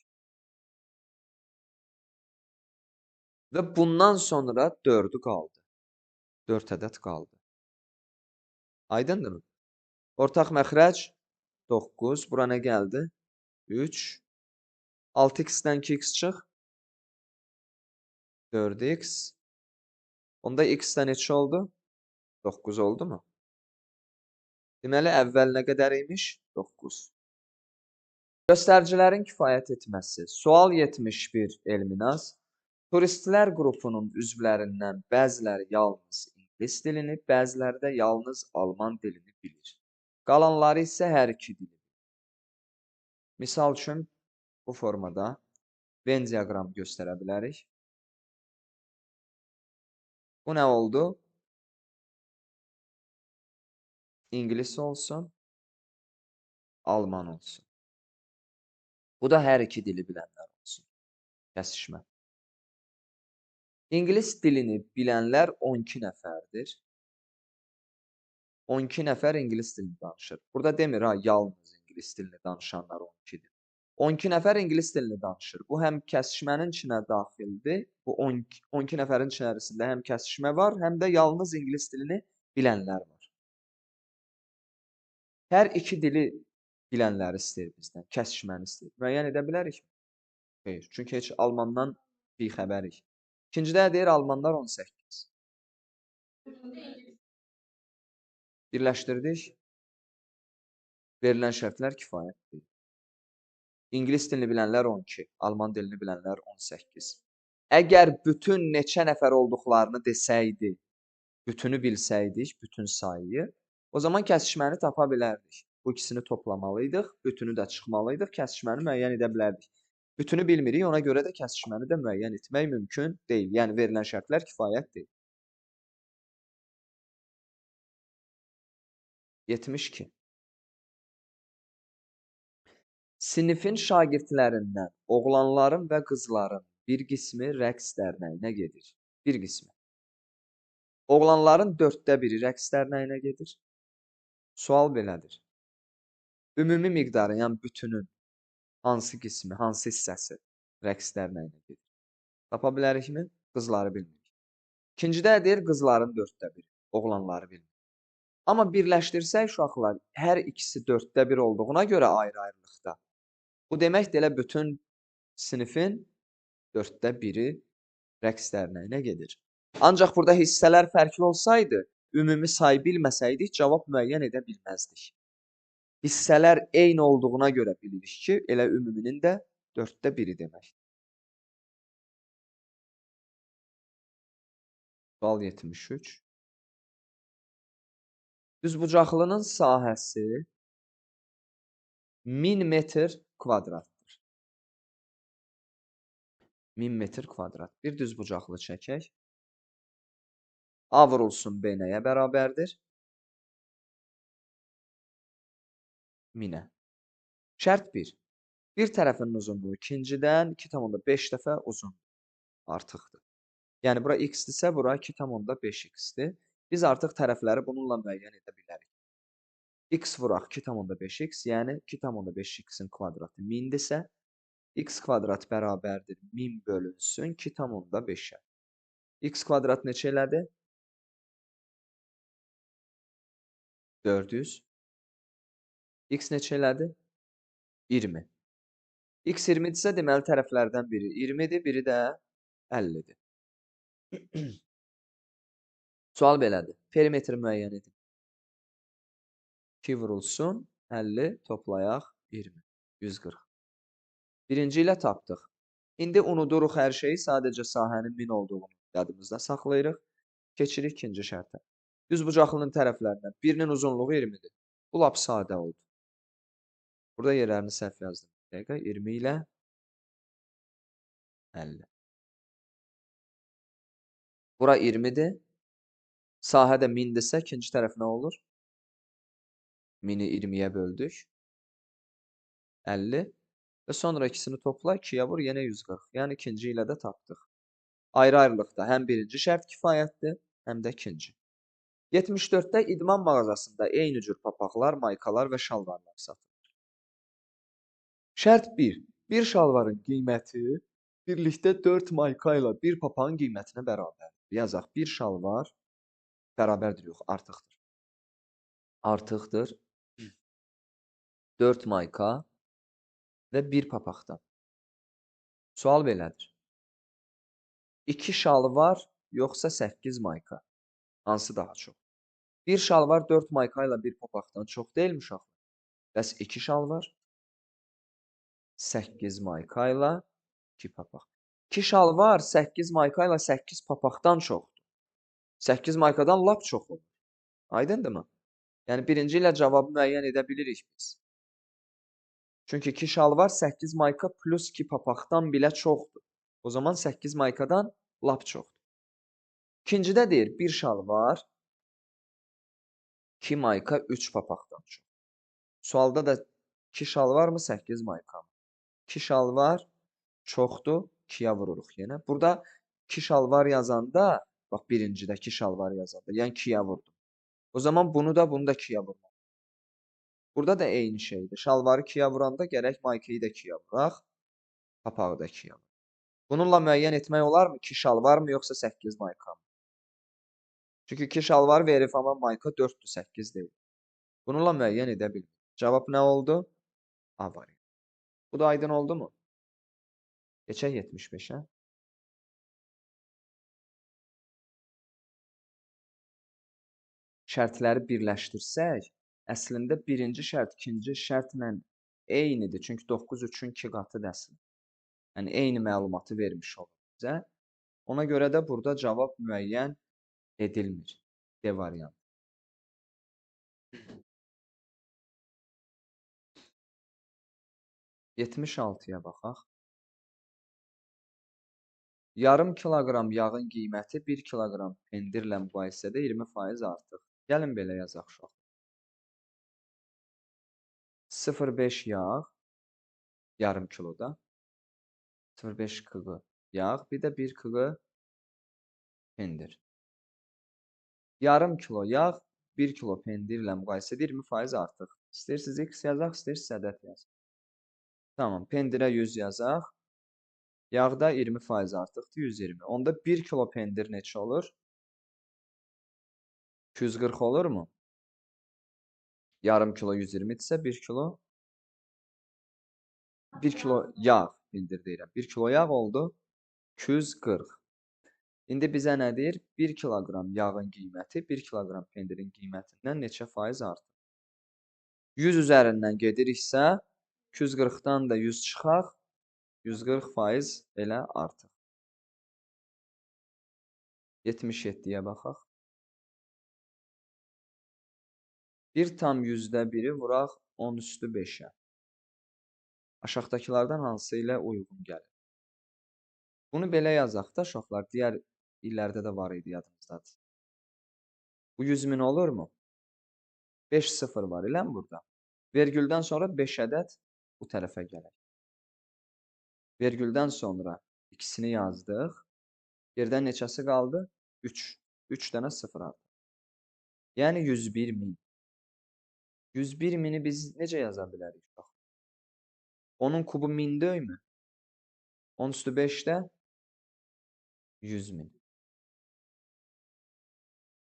Və bundan sonra 4'ü qaldı. 4 ədəd qaldı. Aydındırmı? Ortaq məxrəc 9. Bura nə gəldi? 3. 6X'dən 2X çıx. 4X. Onda X'də neçə oldu? 9 oldu mu? Deməli, əvvəl nə qədər imiş? 9. Göstəricilərin kifayət etməsi. Sual 71 Elminaz. Turistlər qrupunun üzvlərindən bəziləri yalnız ingilis dilini, bəziləri də yalnız alman dilini bilir. Qalanları isə hər iki dili. Misal üçün, bu formada Venn diaqram göstərə bilərik. Bu nə oldu? İngilis olsun, alman olsun. Bu da hər iki dili bilənlər olsun. Kəsişmə. İngilis dilini bilənlər 12 nəfərdir. 12 nəfər ingilis dilini danışır. Burada demir ha, yalnız ingilis dilini danışanlar 12'dir. 12 nəfər ingilis dilini danışır. Bu həm kəsişmənin içinə daxildir. Bu 12 nəfərin içərisində həm kəsişmə var, həm də yalnız ingilis dilini bilənlər var. Hər iki dili bilənləri istəyir bizdən, kəsişməni istəyir. Müəyyən edə bilərik mi? Xeyr, çünki heç almandan bixəbərik. İkincidə deyir almanlar 18. Birləşdirdik. Verilən şərtlər kifayətdir. İngilis dilini bilənlər 12, alman dilini bilənlər 18. Əgər bütün neçə nəfər olduqlarını desəydi, bütünü bilsəydik, bütün sayıyı, o zaman kəsişməni tapa bilərdik. Bu ikisini toplamalıydıq, bütünü də çıxmalıydıq, kəsişməni müəyyən edə bilərdik. Bütünü bilmirik, ona görə də kəsişməni də müəyyən etmək mümkün deyil. Yəni verilən şərtlər kifayət deyil. 72. Sinifin şagirdlərindən oğlanların və qızların bir qismi rəqs dərnəyinə gedir. Bir qismi. Oğlanların 1/4 rəqs dərnəyinə gedir. Sual belədir. Ümumi miqdarı, yəni bütünün hansı qismi, hansı hissəsi rəqs dərnəyinə gedir? Tapa bilərikmi? Qızları bilmirik. İkincidə deyir qızların 1/4, oğlanları bilmirik. Amma birləşdirsək uşaqlar, hər ikisi 1/4 olduğuna görə ayrı-ayrılıqda. Bu deməkdir elə bütün sinifin 1/4 rəqs dərnəyinə gedir. Ancaq burada hissələr fərqli olsaydı, ümumi sayı bilməsəydik, cavab müəyyən edə bilməzdik. Hissələr eyni olduğuna görə bilirik ki, elə ümuminin də 1/4 deməkdir. Sual 73. Düzbucaqlının sahəsi 1000 metr kvadratdır. 1000 metr kvadrat. Bir düzbucaqlı çəkək. A vurulsun B nəyə bərabərdir? 1000-ə. Şərt 1. Bir tərəfinin uzunluğu ikincidən 2,5 dəfə uzundur. Artıqdır. Yəni, bura x-dirsə, bura 2,5x-dir. Biz artıq tərəfləri bununla müəyyən edə bilərik. X vuraq 2,5x, yəni 2,5x-in kvadratı 1000-dirsə, x kvadrat bərabərdir 1000 bölünsün 2,5-ə. X kvadrat neçə elədi? 400. X neçə elədi? 20. X 20-dirsə, deməli tərəflərdən biri 20-dir, biri də 50-dir. Sual belədir. Perimetri müəyyən edin. 2 vurulsun, 50, toplayaq 20, 140. Birinci ilə tapdıq. İndi unuduruq hər şeyi, sadəcə sahənin 1000 olduğunu yadımızda saxlayırıq. Keçirik ikinci şərtə. Düzbucaqlının tərəflərindən birinin uzunluğu 20-dir. Bu lap sadə oldu. Burada yerlərini səhv yazdım. Dəqiqə 20 ilə 50. Bura 20-dir. Sahə də 1000-dirsə, ikinci tərəf nə olur? 1000-i 20-yə böldük. 50. Və sonra ikisini topla, 2-yə vur, yenə 140. Yəni ikinci ilə də tapdıq. Ayrı-ayrılıqda həm birinci şərt kifayətdir, həm də ikinci. 74-də idman mağazasında eyni cür papaqlar, maykalar və şalvarlar satılır. Şərt 1. Bir şalvarın qiyməti birlikdə 4 mayka ilə bir papağın qiymətinə bərabərdir. Yazaq, bir şalvar bərabərdir, yox, artıqdır. Artıqdır. 4 mayka və bir papaqdan. Sual belədir. 2 şalvar yoxsa 8 mayka? Hansı daha çox? Bir şalvar 4 mayka ilə bir papaqdan çox deyilmi uşaqlar? Bəs 2 şalvar 8 mayka ilə 2 papaq. 2 şalvar 8 mayka ilə 8 papaqdan çoxdur. 8 maykadan lap çox olur. Aydındırmı? Yəni birinci ilə cavabı müəyyən edə bilirik biz. Çünki 2 şalvar 8 mayka plus 2 papaqdan bilə çoxdur. O zaman 8 maykadan lap çoxdur. İkincidə deyir, bir şalvar 2 mayka 3 papaqdan çox. Sualda da 2 şalvar mı 8 mayka mı? 2 şalvar çoxdur, 2-yə vururuq yenə. Burada 2 şalvar yazanda, bax birincidə 2 şalvar yazanda, yəni 2-yə vurdum. O zaman bunu da 2-yə vurmaq. Burada da eyni şeydir. Şalvarı 2-yə vuranda gərək maykayı da 2-yə vuraq, papağı da 2-yə vuraq. Bununla müəyyən etmək olarmı? 2 şalvar mı yoxsa 8 mayka mı? Çünki 2 şalvar verib, amma mayka 4-dür, 8 deyil. Bununla müəyyən edə bilmirik. Cavab nə oldu? A variantı. Bu da aydın oldu mu? Keçək 75-ə. Şərtləri birləşdirsək, əslində birinci şərt, ikinci şərtlə eynidir. Çünki 9 3-ün 2 qatıdır əslində. Yəni, eyni məlumatı vermiş olur bizə. Ona görə də burada cavab müəyyən edilmir. D variantı. 76-ya baxaq. Yarım kiloqram yağın qiyməti 1 kiloqram pendirlə müqayisədə 20% artıq. Gəlin belə yazaq uşaq. 0,5 yağ yarım kiloda. 0,5 kq yağ, bir də 1 kq pendir. Yarım kilo yağ 1 kilo pendirlə müqayisədə 20% artıq. İstəyirsiniz x yazaq, istəyirsiniz ədəd yazaq. Tamam, pendirə 100 yazaq. Yağda 20% artıqdır, 120. Onda 1 kilo pendir neçə olur? 240 olurmu? Yarım kilo 120 isə 1 kilo yağ pendir deyirəm. 1 kilo yağ oldu 240. İndi bizə nə deyir? 1 kiloqram yağın qiyməti 1 kiloqram pendirin qiymətindən neçə faiz artır? 100 üzərindən gediriksə, 240-dan da 100 çıxaq, 140% elə artır. 77-yə baxaq. 1,100-də vuraq 10^5-ə. Aşağıdakılardan hansı ilə uyğun gəlir? Bunu belə yazaq da uşaqlar, digər illərdə də var idi yadınızdadır. Bu 100.000 olurmu? 5 0 var ilən burada. Vergüldən sonra 5 ədəd bu tərəfə gəlir. Vergüldən sonra ikisini yazdıq. Yerdən neçəsi qaldı? 3. 3 dənə 0 artıq. Yəni 101.000. 101.000-i biz necə yaza bilərik? Onun kubu 1000 deyilmi? 10^5-də 100.000.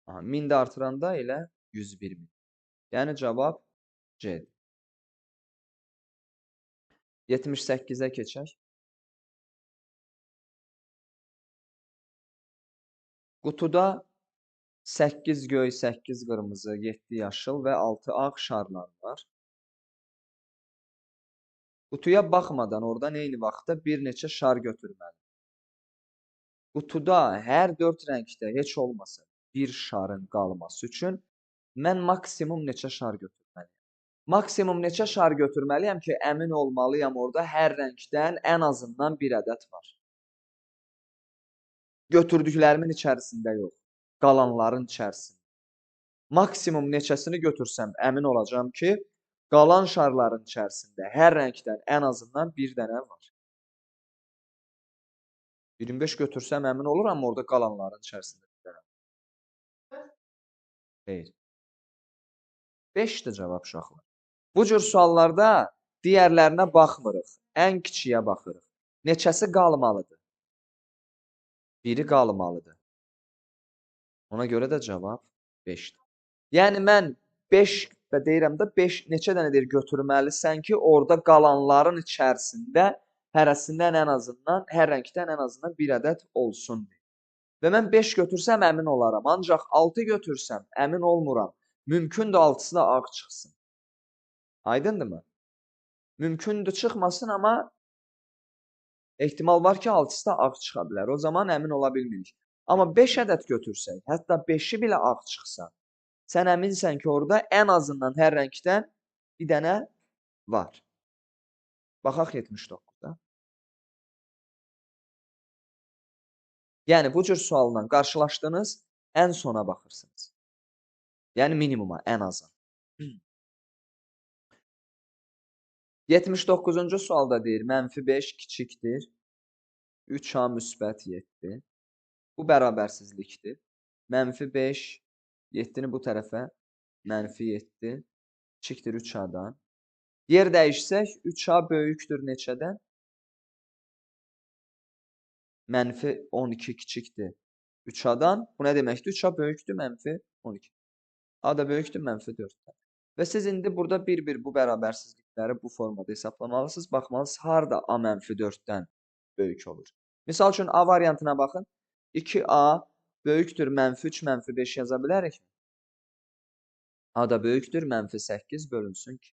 1000 də artıranda elə 101.000. Yəni cavab C-dir. 78-ə keçək. Qutuda 8 göy, 8 qırmızı, 7 yaşıl və 6 ağ şarlar var. Qutuya baxmadan oradan eyni vaxtda bir neçə şar götürməli. Qutuda hər 4 rəngdə heç olmasa bir şarın qalması üçün mən maksimum neçə şar götürməliyəm? Maksimum neçə şar götürməliyəm ki, əmin olmalıyam orada hər rəngdən ən azından bir ədəd var. Götürdüklərimin içərisində yox, qalanların içərisində. Maksimum neçəsini götürsəm əmin olacağam ki, qalan şarların içərisində hər rəngdən ən azından bir dənə var. 25 götürsəm əmin oluram orada qalanların içərisində bir dənə. Xeyr. 5-dir cavab uşaqlar. Bu cür suallarda digərlərinə baxmırıq, ən kiçiyə baxırıq. Neçəsi qalmalıdır? Biri qalmalıdır. Ona görə də cavab 5-dir. Yəni mən 5 və deyirəm də 5 neçə dənədir götürməlisən ki, orada qalanların içərisində hərəsindən ən azından, hər rəngdən ən azından bir ədəd olsun. Və mən 5 götürsəm əmin olaram. Ancaq 6 götürsəm əmin olmuram. Mümkündür 6-sı da ağ çıxsın. Aydındırmı? Mümkündür çıxmasın, amma ehtimal var ki, 6-sı da ağ çıxa bilər. O zaman əmin ola bilmirik. Amma 5 ədəd götürsək, hətta 5-i belə ağ çıxsa, sən əminsən ki, orada ən azından hər rəngdən bir dənə var. Baxaq 79-da. Yəni, bu cür sualla qarşılaşdınız, ən sona baxırsınız. Yəni, minimuma, ən aza. 79-cu sualda deyir, -5 kiçikdir, 3A müsbət 7. Bu bərabərsizlikdir. -5, 7-ni bu tərəfə, -7, kiçikdir 3A-dan. Yer dəyişsək, 3A böyükdür neçədən? -12 kiçikdir 3A-dan. Bu nə deməkdir? 3A böyükdür, -12. A da böyükdür, -4-dən. Və siz indi burada bir-bir bu bərabərsizlikləri bu formada hesablamalısınız. Baxmalısınız, harada A -4-dən böyük olur. Misal üçün, A variantına baxın. 2A böyükdür, -3, -5 yaza bilərikmi? A da böyükdür, -8 bölünsün ki.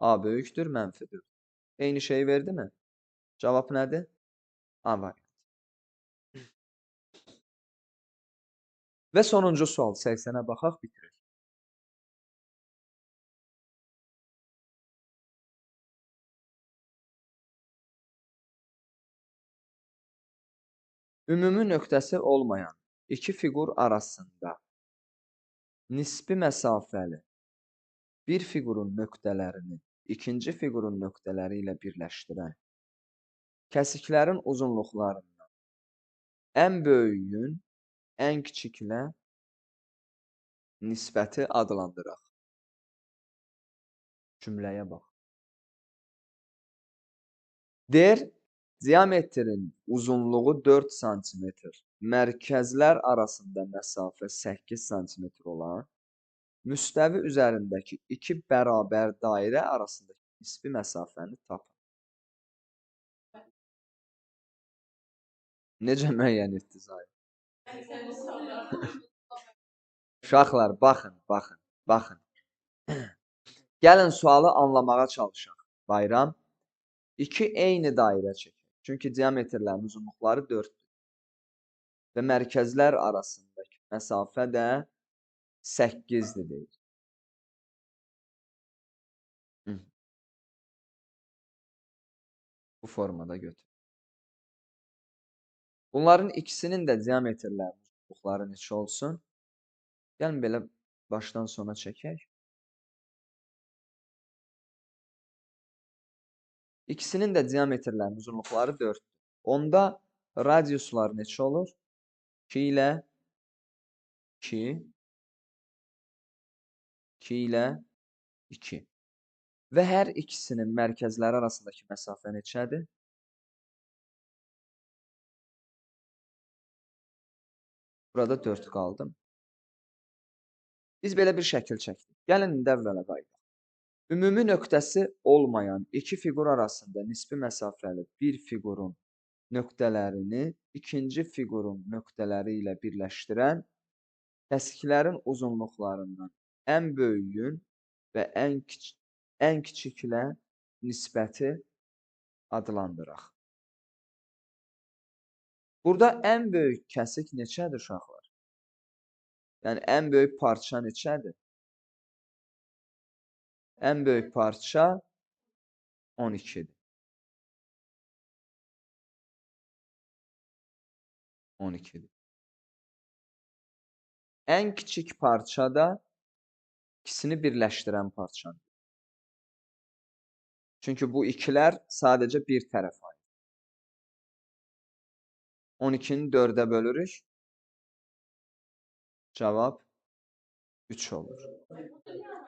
A böyükdür, -4. Eyni şey verdi mi? Cavab nədir? A variantı. Və sonuncu sual 80-ə baxaq, bitirir. Ümumi nöqtəsi olmayan iki fiqur arasında nisbi məsafəli bir fiqurun nöqtələrini ikinci fiqurun nöqtələri ilə birləşdirən kəsiklərin uzunluqlarından ən böyüyün ən kiçiklə nisbəti adlandıraq. Cümləyə bax. Der, diametrin uzunluğu 4 sm, mərkəzlər arasında məsafə 8 sm olan müstəvi üzərindəki iki bərabər dairə arasındakı nisbi məsafəni tapın. Necə müəyyən etdiniz ayı? Uşaqlar, baxın. Gəlin sualı anlamağa çalışaq. Bayram, iki eyni dairə çəkək. Çünki diametrlərin uzunluqları 4-dür. Və mərkəzlər arasındakı məsafə də 8-dir deyir. Bu formada götür. Bunların ikisinin də diametrlərinin uzunluqları neçə olsun? Gəlin belə başdan sona çəkək. İkisinin də diametrlərinin uzunluqları 4-dür. Onda radiuslar neçə olur? 2 ilə 2, 2 ilə 2. Və hər ikisinin mərkəzləri arasındakı məsafə neçədir? Burada 4 qaldım. Biz belə bir şəkil çəkdik. Gəlin indi əvvələ qayıdaq. Ümumi nöqtəsi olmayan iki fiqur arasında nisbi məsafəli bir fiqurun nöqtələrini ikinci fiqurun nöqtələri ilə birləşdirən kəsiklərin uzunluqlarından ən böyüyün və ən kiçiklə nisbəti adlandıraq. Burada ən böyük kəsik neçədir uşaqlar? Yəni ən böyük parça neçədir? Ən böyük parça 12-dir. 12-dir. Ən kiçik parça da ikisini birləşdirən parçadır. Çünki bu ikilər sadəcə bir tərəf aid. 12-ni 4-ə bölürük. Cavab 3 olur.